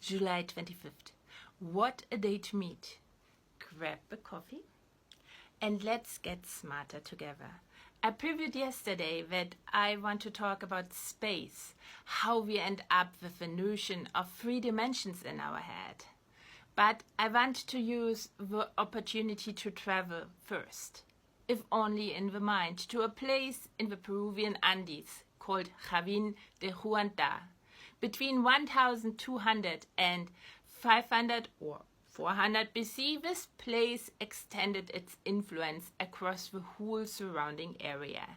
July 25th. What a day to meet. Grab a coffee and let's get smarter together. I previewed yesterday that I want to talk about space, how we end up with the notion of 3 dimensions in our head. But I want to use the opportunity to travel first, if only in the mind, to a place in the Peruvian Andes called Chavin de Huantar. Between 1200 and 500 or 400 BC, this place extended its influence across the whole surrounding area.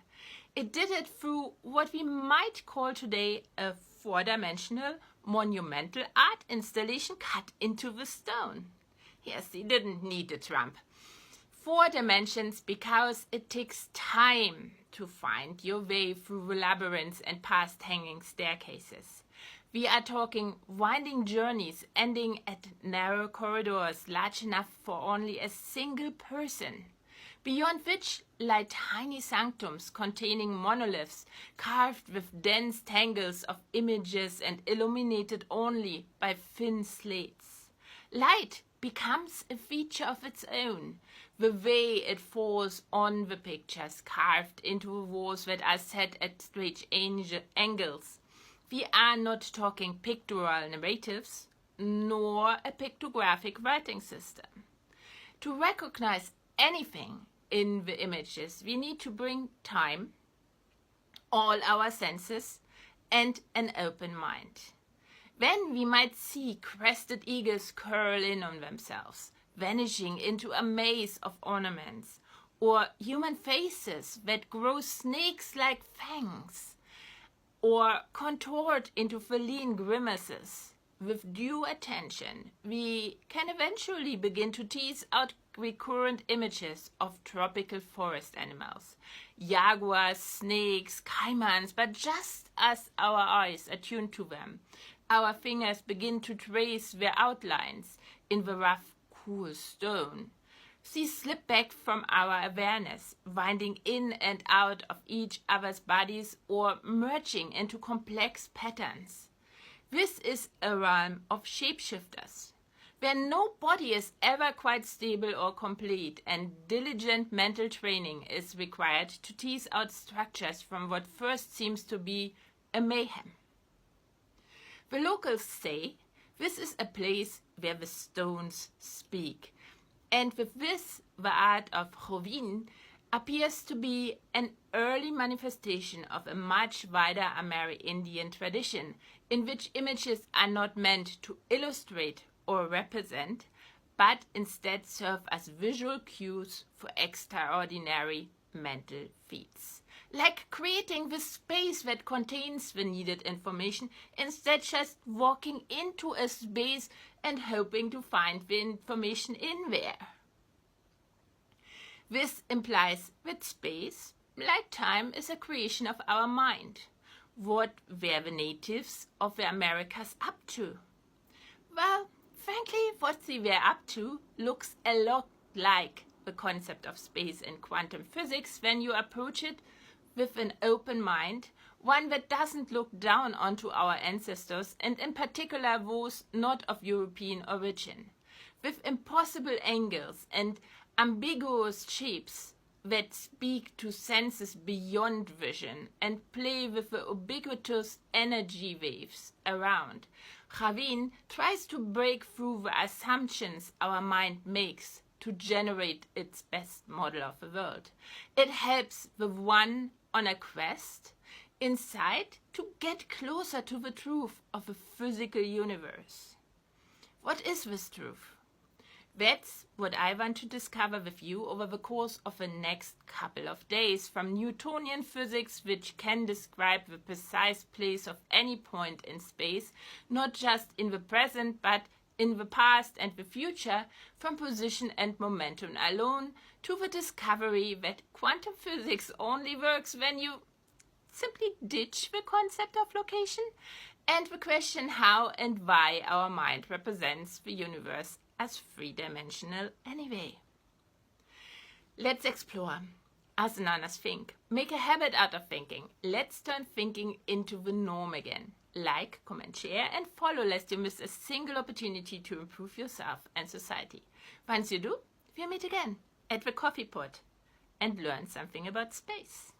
It did it through what we might call today a 4-dimensional monumental art installation cut into the stone. Yes, he didn't need a trump. 4 dimensions because it takes time to find your way through the labyrinths and past hanging staircases. We are talking winding journeys ending at narrow corridors large enough for only a single person, beyond which lie tiny sanctums containing monoliths carved with dense tangles of images and illuminated only by thin slates. Light becomes a feature of its own, the way it falls on the pictures carved into the walls that are set at strange angles. We are not talking pictorial narratives, nor a pictographic writing system. To recognize anything in the images, we need to bring time, all our senses, and an open mind. Then we might see crested eagles curl in on themselves, vanishing into a maze of ornaments, or human faces that grow snakes-like fangs, or contort into feline grimaces. With due attention, we can eventually begin to tease out recurrent images of tropical forest animals, jaguars, snakes, caimans, but just as our eyes attune to them, our fingers begin to trace their outlines in the rough, cool stone. These slip back from our awareness, winding in and out of each other's bodies or merging into complex patterns. This is a realm of shapeshifters, where no body is ever quite stable or complete, and diligent mental training is required to tease out structures from what first seems to be a mayhem. The locals say this is a place where the stones speak. And with this, the art of Chavin appears to be an early manifestation of a much wider Amerindian tradition in which images are not meant to illustrate or represent, but instead serve as visual cues for extraordinary mental feats. Like creating the space that contains the needed information, instead just walking into a space and hoping to find the information in there. This implies that space, like time, is a creation of our mind. What were the natives of the Americas up to? Well, frankly, what they were up to looks a lot like the concept of space in quantum physics when you approach it with an open mind, one that doesn't look down onto our ancestors, and in particular those not of European origin, with impossible angles and ambiguous shapes that speak to senses beyond vision and play with the ubiquitous energy waves around. Chavin tries to break through the assumptions our mind makes to generate its best model of the world. It helps the one on a quest inside to get closer to the truth of the physical universe. What is this truth? That's what I want to discover with you over the course of the next couple of days, from Newtonian physics, which can describe the precise place of any point in space, not just in the present, but in the past and the future, from position and momentum alone, to the discovery that quantum physics only works when you simply ditch the concept of location, and the question how and why our mind represents the universe as 3-dimensional anyway. Let's explore. As Nanas think. Make a habit out of thinking. Let's turn thinking into the norm again. Like, comment, share, and follow lest you miss a single opportunity to improve yourself and society. Once you do, we'll meet again at the coffee pot and learn something about space.